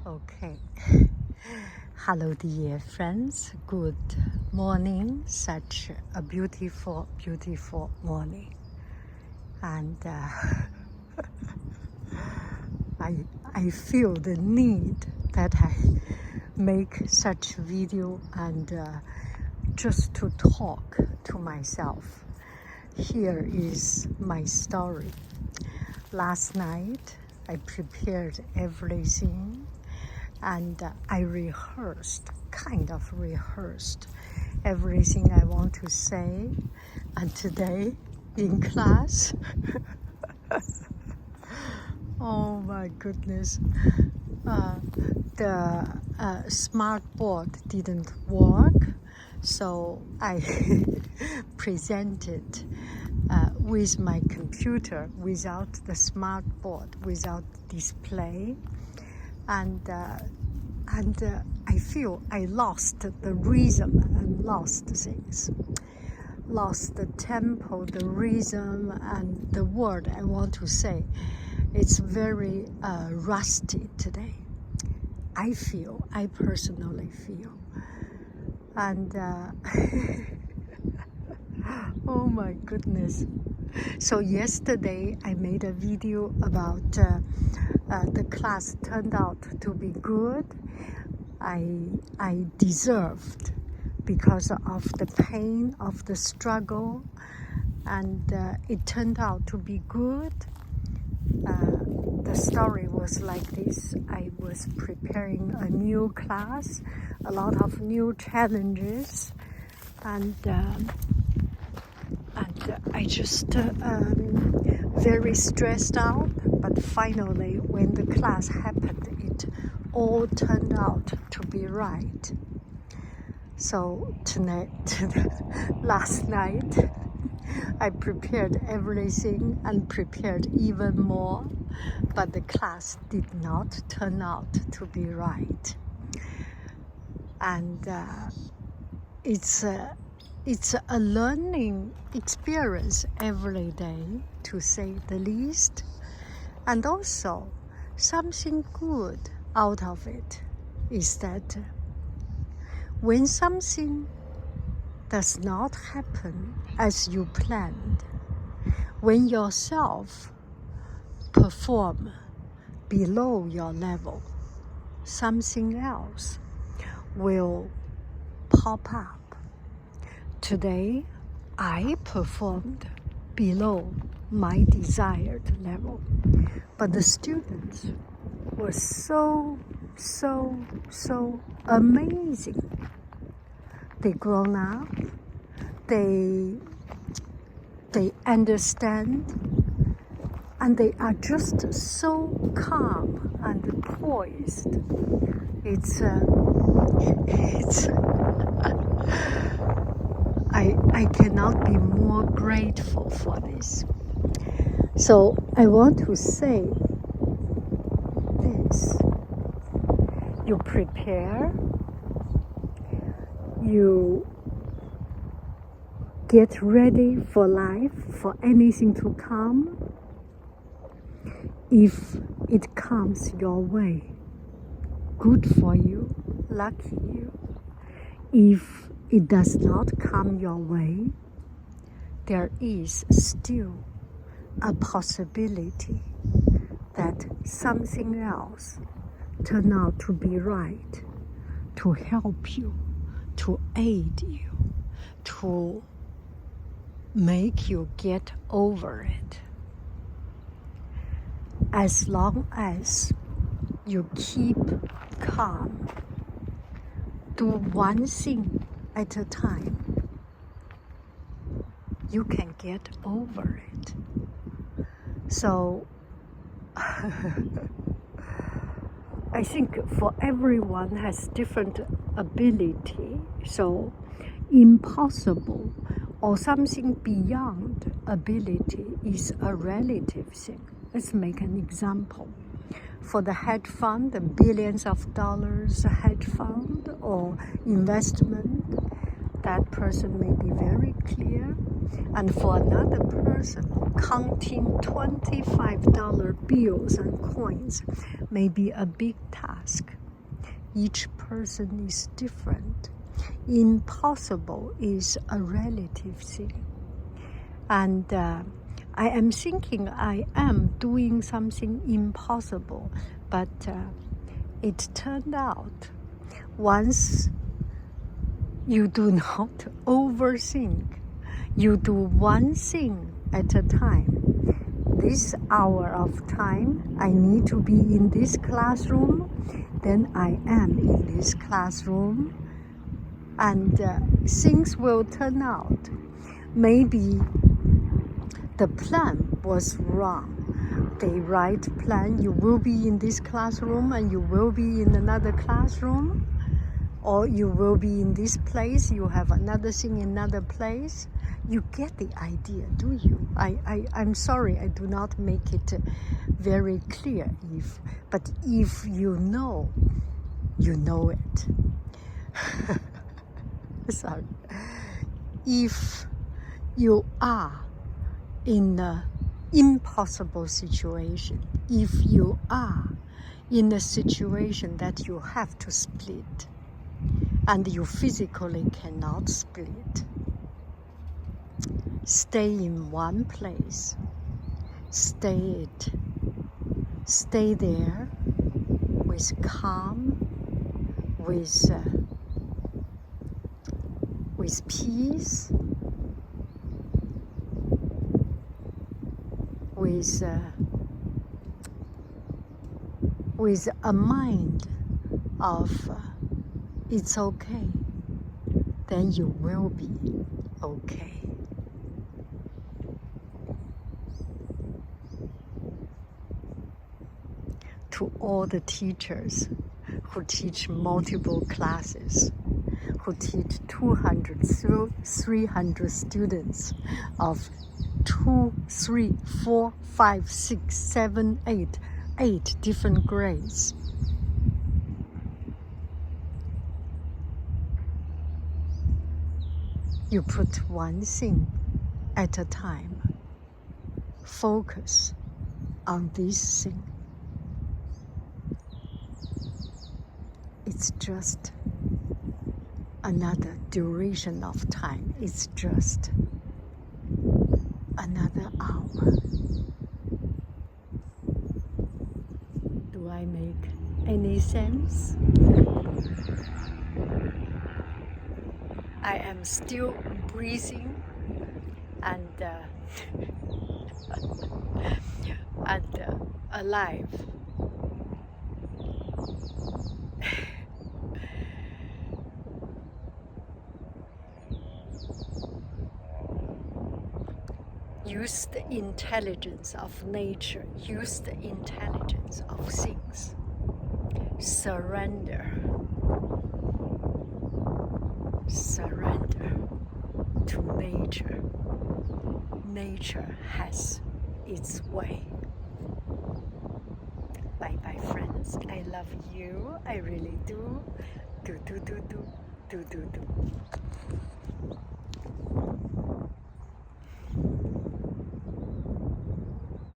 Okay. Hello, dear friends. Good morning. Such a beautiful, beautiful morning. And I feel the need that I make such video and just to talk to myself. Here is my story. Last night, I prepared everything and I kind of rehearsed everything I want to say. And today in class, oh my goodness, the smart board didn't work, so I presented with my computer without the smart board, without display, and I feel I lost the rhythm and lost things, lost the tempo, the rhythm, and the word I want to say. It's very rusty today. I personally feel, and oh my goodness. So yesterday I made a video about the class turned out to be good. I deserved because of the pain of the struggle, and it turned out to be good. The story was like this. I was preparing a new class, a lot of new challenges, and I just very stressed out. But finally, when the class happened, it all turned out to be right. So last night, I prepared everything and prepared even more, but the class did not turn out to be right. And it's a learning experience every day, to say the least. And also, something good out of it is that when something does not happen as you planned, when yourself perform below your level, something else will pop up. Today, I performed below my desired level, but the students were so amazing. They grown up, they understand, and they are just so calm and poised. I cannot be more grateful for this. So I want to say this. You prepare, you get ready for life, for anything to come. If it comes your way, good for you, lucky you. If it does not come your way, there is still a possibility that something else turn out to be right, to help you, to aid you, to make you get over it. As long as you keep calm, do one thing at a time, you can get over it. So I think for everyone has different ability, so impossible or something beyond ability is a relative thing. Let's make an example. For the hedge fund, the billions of dollars hedge fund or investment, that person may be very clear. And for another person, counting $25 bills and coins may be a big task. Each person is different. Impossible is a relative thing. And I am thinking I am doing something impossible, but it turned out once you do not overthink, you do one thing at a time. This hour of time, I need to be in this classroom, then I am in this classroom, and things will turn out. Maybe the plan was wrong. The right plan, you will be in this classroom and you will be in another classroom, or you will be in this place, you have another thing in another place. You get the idea, do you? I'm sorry, I do not make it very clear. But if you know it. Sorry. If you are in an impossible situation, if you are in a situation that you have to split, and you physically cannot split, stay in one place. Stay there with calm, with peace, with a mind of it's okay, then you will be okay. To all the teachers who teach multiple classes, who teach 200, 300 students of 2, 3, 4, 5, 6, 7, 8 different grades. You put one thing at a time. Focus on this thing. It's just another duration of time. It's just another hour. Do I make any sense? I am still breathing and alive. Use the intelligence of nature, use the intelligence of things. Surrender. Surrender to nature. Nature has its way. Bye-bye, friends. I love you. I really do. Do.